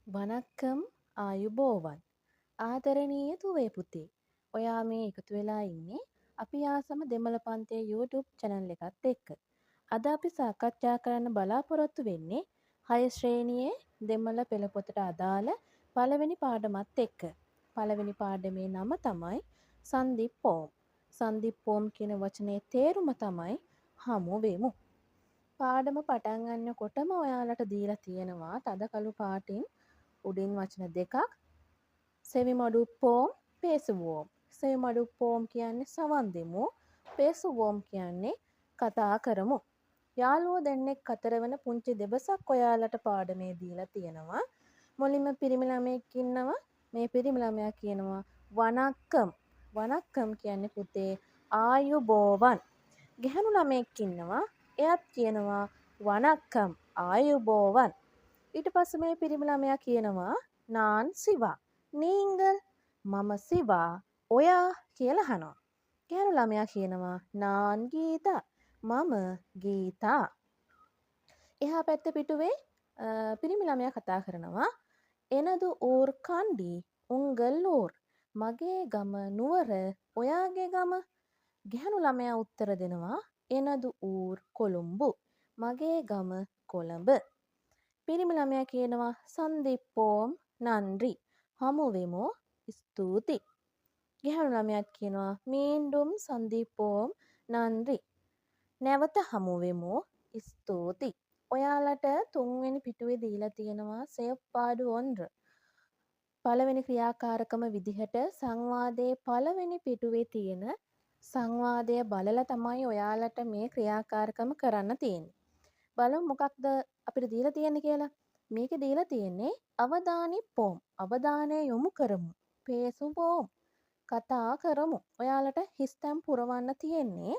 වනක්කම් ආයුබෝවන් ආදරණීය දුවේ පුතේ. ඔයා මේ එකතු වෙලා ඉන්නේ අපි ආසම දෙමළ පන්තියේ YouTube channel එකත් එක්ක. අද අපි සාකච්ඡා කරන්න බලාපොරොත්තු වෙන්නේ 6 ශ්‍රේණියේ දෙමළ පෙළ පොතට අදාළ පළවෙනි පාඩමත් එක්ක. පළවෙනි පාඩමේ නම තමයි සන්ධිප්පෝම්. සන්ධිප්පෝම් කියන වචනේ තේරුම තමයි හමු වෙමු. පාඩම පටන් ගන්නකොටම ඔයාලට දීලා තියෙනවා තද කළු පාටින් උඩින් වචන දෙකක් සෙවිමඩුප්පෝම් පේසුවෝම්. සෙවිමඩුප්පෝම් කියන්නේ සවන් දෙමු. පේසුවෝම් කියන්නේ කතා කරමු. යාළුවෝ දෙන්නෙක් අතර වෙන පුංචි දෙබසක් ඔයාලට පාඩමේ දීලා තියෙනවා. මුලින්ම පිරිමි ළමයෙක් ඉන්නවා. මේ පිරිමි ළමයා කියනවා වනක්කම්. වනක්කම් කියන්නේ පුතේ ආයුබෝවන්. ගැහැණු ළමයෙක් ඉන්නවා. එයත් කියනවා වනක්කම් ආයුබෝවන්. ඊට පස්සේ මේ පිරිමි ළමයා කියනවා නාන් සිවා නීංගල් මම සිවා ඔයා කියලා අහනවා. ගැහැණු ළමයා කියනවා නාන් ගීතා මම ගීතා. එහා පැත්ත පිටුවේ පිරිමි ළමයා කතා කරනවා එනදු ඌර් කණ්ඩි උංගල් ඌර් මගේ ගම නුවර ඔයාගේ ගම. ගැහැණු ළමයා උත්තර දෙනවා එනදු ඌර් කොළුම්බු මගේ ගම කොළඹ. පිරිමි ළමයා කියනවා සන්ධිප්පෝම් නන්රි හමුවෙමු ස්තුති. ගැහැණු ළමයාත් කියනවා මීන්ඩුම් සන්ධිප්පෝම් නන්රි නැවත හමුවෙමු ස්තුති. ඔයාලට තුන්වෙනි පිටුවේ දීලා තියෙනවා සෙයප්පාඩු ඔන්ර. පළවෙනි ක්‍රියාකාරකම විදිහට සංවාදයේ පළවෙනි පිටුවේ තියෙන සංවාදය බලලා තමයි ඔයාලට මේ ක්‍රියාකාරකම කරන්න තියෙන්නේ. බලමු මොකක්ද අපිට දීලා තියෙන්නේ කියලා. මේකේ දීලා තියෙන්නේ අවධානිප්පෝම්. අවධානය යොමු කරමු. පේසුවෝම්. කතා කරමු. ඔයාලට හිස්තැන් පුරවන්න තියෙන්නේ.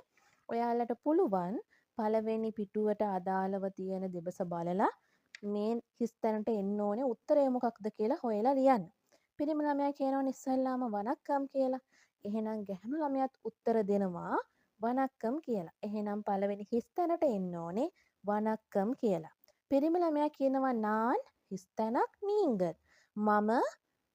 ඔයාලට පුළුවන් පළවෙනි පිටුවට අදාළව තියෙන දෙබස බලලා මේ හිස්තැනට එන්න ඕනේ උත්තරය මොකක්ද කියලා හොයලා ලියන්න. පිරිමි ළමයා කියනවා ඉස්සෙල්ලාම වනක්කම් කියලා. එහෙනම් ගැහැණු ළමයාත් උත්තර දෙනවා වනක්කම් කියලා. එහෙනම් පළවෙනි හිස්තැනට එන්න ඕනේ වනක්කම් කියලා. පිරිමි ළමයා කියනවා නාන් හිස්තැනක් නීංගල්. මම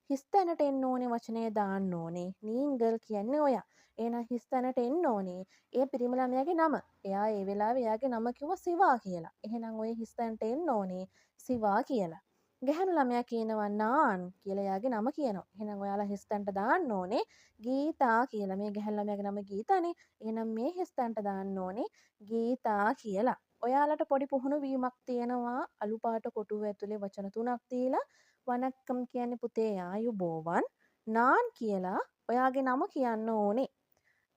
හිස්තැනට එන්න ඕනේ වචනය දාන්න ඕනේ. නීංගල් කියන්නේ ඔයා. එහෙනම් හිස්තැනට එන්න ඕනේ. ඒ පිරිමි ළමයාගේ නම. එයා ඒ වෙලාවේ එයාගේ නම කිව්වා සිවා කියලා. එහෙනම් ඔය හිස්තැනට එන්න ඕනේ සිවා කියලා. ගැහැණු ළමයා කියනවා නාන් කියලා එයාගේ නම කියනවා. එහෙනම් ඔයාලා හිස්තැනට දාන්න ඕනේ ගීතා කියලා. මේ ගැහැණු ළමයාගේ නම ගීතානේ. එහෙනම් මේ හිස්තැනට දාන්න ඕනේ ගීතා කියලා. ඔයාලට පොඩි පුහුණු වීමක් තියෙනවා අලු පාට කොටුව ඇතුලේ වචන තුනක් දීලා වනක්කම් කියන්නේ පුතේ ආයුබෝවන් නාන් කියලා ඔයාගේ නම කියන්න ඕනේ.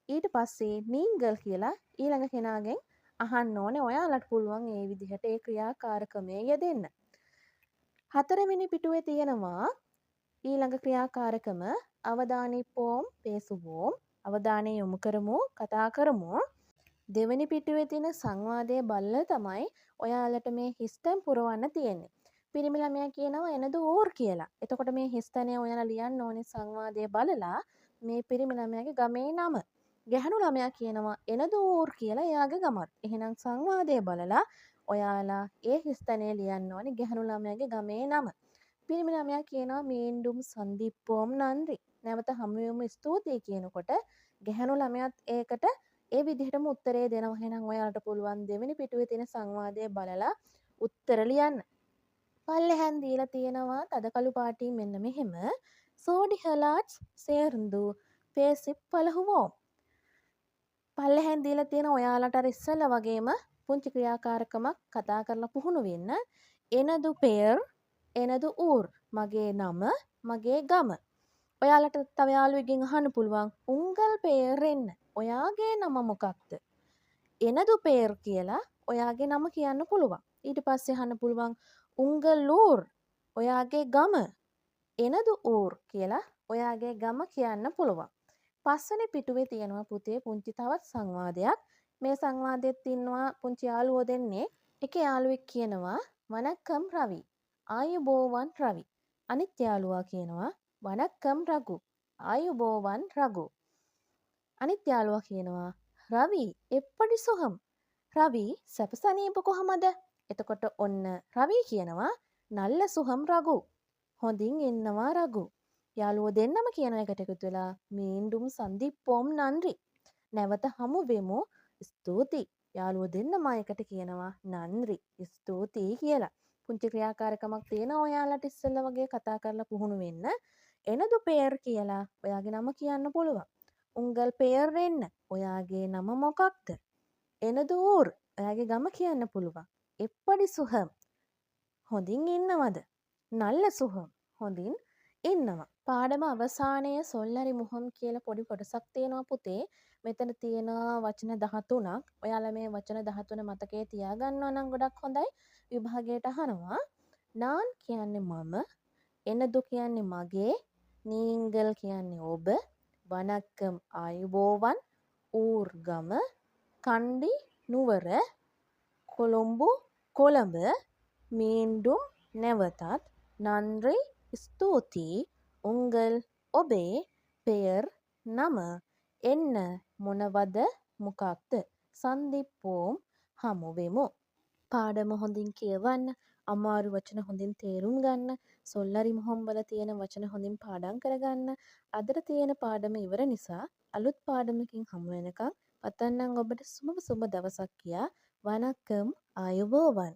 ඊට පස්සේ නීංගල් කියලා ඊළඟ කෙනාගෙන් අහන්න ඕනේ. ඔයාලට පුළුවන් ඒ විදිහට ඒ ක්‍රියාකාරකමේ යෙදෙන්න. හතරවෙනි පිටුවේ තියෙනවා ඊළඟ ක්‍රියාකාරකම අවධානිප්පෝම් පේසුවෝම්. අවධානය යොමු කරමු කතා කරමු. දෙවෙනි පිටුවේ තියෙන සංවාදය බලලා තමයි ඔයාලට මේ හිස්තැන් පුරවන්න තියෙන්නේ. පිරිමි ළමයා කියනවා එනදු ඌර් කියලා. එතකොට මේ හිස්තැනේ ඔයාලා ලියන්න ඕනේ සංවාදය බලලා මේ පිරිමි ළමයාගේ ගමේ නම. ගැහැණු ළමයා කියනවා එනදු ඌර් කියලා එයාගේ ගමත්. එහෙනම් සංවාදය බලලා ඔයාලා ඒ හිස්තැනේ ලියන්න ඕනේ ගැහැණු ළමයාගේ ගමේ නම. පිරිමි ළමයා කියනවා මීන්ඩුම් සන්ධිප්පෝම් නන්රි. නැවත හමුවෙමු ස්තුතියි කියනකොට ගැහැණු ළමයාත් ඒකට ඒ විදිහටම උත්තරේ දෙනවා. එහෙනම් ඔයාලට පුළුවන් දෙවෙනි පිටුවේ තියෙන සංවාදය බලලා උත්තර ලියන්න. පල්ලෙහාන් දීලා තියෙනවා තද කළු පාටින් මෙන්න මෙහෙම සෝඩි හලාට්ස් සේර්ඳු පේසිප් පළහුවෝ. පල්ලෙහාන් දීලා තියෙන ඔයාලට අර ඉස්සෙල්ලා වගේම පුංචි ක්‍රියාකාරකමක් කතා කරලා පුහුණු වෙන්න. එනදු පෙර් එනදු ඌර් මගේ නම මගේ ගම. ඔයාලට තව යාළුවෙක්ගෙන් අහන්න පුළුවන් උංගල් පේරෙන්න ඔයාගේ නම මොකක්ද? එනදු පේර් කියලා ඔයාගේ නම කියන්න පුළුවන්. ඊට පස්සේ අහන්න පුළුවන් උංගල් ඌර් ඔයාගේ ගම. එනදු ඌර් කියලා ඔයාගේ ගම කියන්න පුළුවන්. පස්වෙනි පිටුවේ තියෙනවා පුතේ පුංචි තවත් සංවාදයක්. මේ සංවාදෙත් ඉන්නවා පුංචි යාළුවෝ දෙන්නේ. එක යාළුවෙක් කියනවා වනක්කම් රවි. ආයුබෝවන් රවි. අනිත් යාළුවා කියනවා වනක්කම් රඝු. ආයුබෝවන් රඝු. අනිත් යාළුවා කියනවා රවි එප්පඩි සොහම්. රවි සැපසනීප කොහමද? එතකොට ඔන්න රවි කියනවා නල්ල සුහම් රඝු. හොඳින් ඉන්නවා රඝු. යාළුවෝ දෙන්නම කියන එකට එකතු වෙලා මීන්ඩුම් සන්දිප්පෝම් නන්රි. නැවත හමු වෙමු. ස්තුතියි. යාළුවෝ දෙන්නම එකට කියනවා නන්රි. ස්තුතියි කියලා. පුංචි ක්‍රියාකාරකමක් තියෙනවා ඔයාලට ඉස්සෙල්ලා වගේ කතා කරලා පුහුණු වෙන්න. එනදු පෙයර් කියලා ඔයාගේ නම කියන්න පුළුවන්. උංගල් පෙයර් එන්න. ඔයාගේ නම මොකක්ද? එනදු ඌර්. ඔයාගේ ගම කියන්න පුළුවන්. එප්පඩි සුහම්. හොඳින් ඉන්නවද? නල්ල සුහම්. හොඳින් ඉන්නවා. පාඩම අවසානයේ සොල්ලරි මුහම් කියලා පොඩි කොටසක් තියෙනවා පුතේ. මෙතන තියෙනවා වචන 13ක්. ඔයාලා මේ වචන 13 මතකයේ තියාගන්නවා නම් ගොඩක් හොඳයි. විභාගයට අහනවා. නාන් කියන්නේ මම, එනදු කියන්නේ මගේ, නීංගල් කියන්නේ ඔබ, වනක්කම් ආයුබෝවන්, ඌර්ගම, කණ්ඩි නුවර, කොළොම්බු කොළඹ, මීන්ඩුම් නැවතත්, නන්රි ස්තුතියි, උංගල් ඔබේ, පෙයර් නම, එන්න මොනවද මොකක්ද, සන්දිප්පෝම් හමුවෙමු. පාඩම හොඳින් කියවන්න, අමාරු වචන හොඳින් තේරුම් ගන්න, සොල්ලරි මොහොම්වල තියෙන වචන හොඳින් පාඩම් කරගන්න. අදට තියෙන පාඩම ඉවර නිසා අලුත් පාඩමකින් හමු වෙනකම් පතන්නම් ඔබට සුබ දවසක් කියා. වනක්කම් ආයුබෝවන්.